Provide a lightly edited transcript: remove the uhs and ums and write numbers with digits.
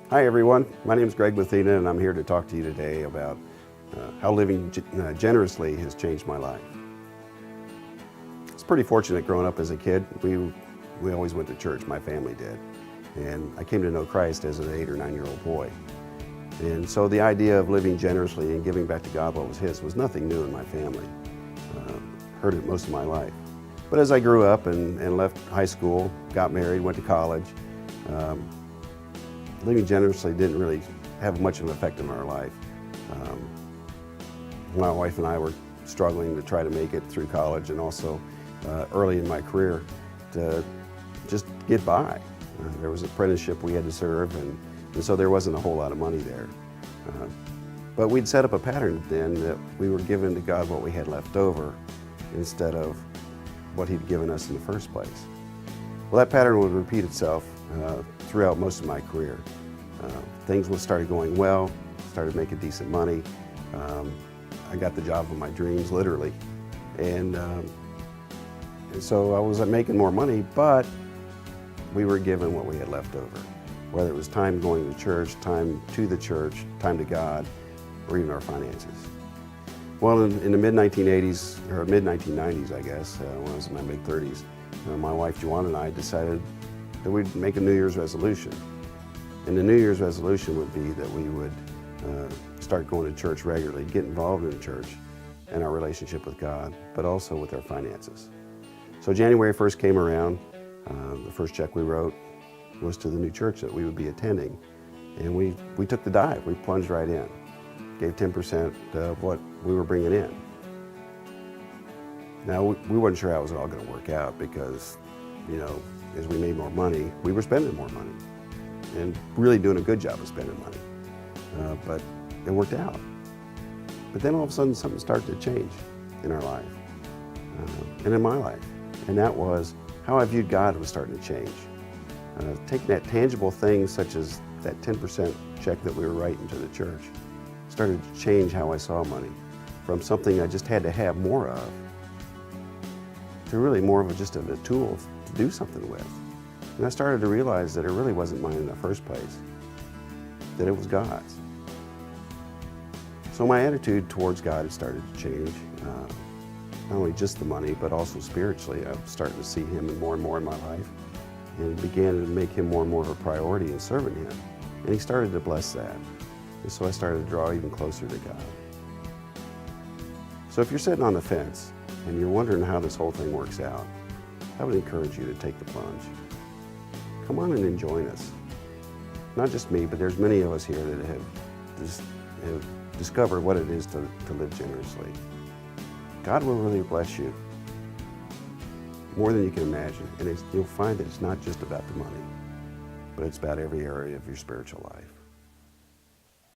Hi everyone, my name is Mathena and I'm here to talk to you today about how living generously has changed my life. I was pretty fortunate growing up as a kid. We always went to church, my family did. And I came to know Christ as an 8 or 9-year-old boy. And so the idea of living generously and giving back to God what was His was nothing new in my family. Heard it most of my life. But as I grew up and left high school, got married, went to college, living generously didn't really have much of an effect on our life. My wife and I were struggling to try to make it through college and also early in my career to just get by. There was an apprenticeship we had to serve and so there wasn't a whole lot of money there. But we'd set up a pattern then that we were giving to God what we had left over instead of what He'd given us in the first place. Well, that pattern would repeat itself throughout most of my career. Things started going well, started making decent money. I got the job of my dreams, literally. And so I was making more money, but we were given what we had left over. Whether it was time going to church, time to the church, time to God, or even our finances. Well, in the mid-1980s, or mid-1990s, I guess, when I was in my mid-30s, my wife Joanna and I decided that we'd make a New Year's resolution. And the New Year's resolution would be that we would start going to church regularly, get involved in church and our relationship with God, but also with our finances. So January 1st came around, the first check we wrote was to the new church that we would be attending. And we took the dive, we plunged right in, gave 10% of what we were bringing in. Now, we weren't sure how it was all going to work out because, you know, as we made more money, we were spending more money and really doing a good job of spending money. But it worked out. But then all of a sudden something started to change in our life and in my life. And that was how I viewed God was starting to change. Taking that tangible thing such as that 10% check that we were writing to the church started to change how I saw money from something I just had to have more of to really more of just a tool to do something with. And I started to realize that it really wasn't mine in the first place, that it was God's. So my attitude towards God had started to change, not only just the money, but also spiritually. I was starting to see Him more and more in my life and began to make Him more and more of a priority in serving Him. And He started to bless that. And so I started to draw even closer to God. So if you're sitting on the fence and you're wondering how this whole thing works out, I would encourage you to take the plunge. Come on in and join us. Not just me, but there's many of us here that have discovered what it is to live generously. God will really bless you more than you can imagine. And you'll find that it's not just about the money, but it's about every area of your spiritual life.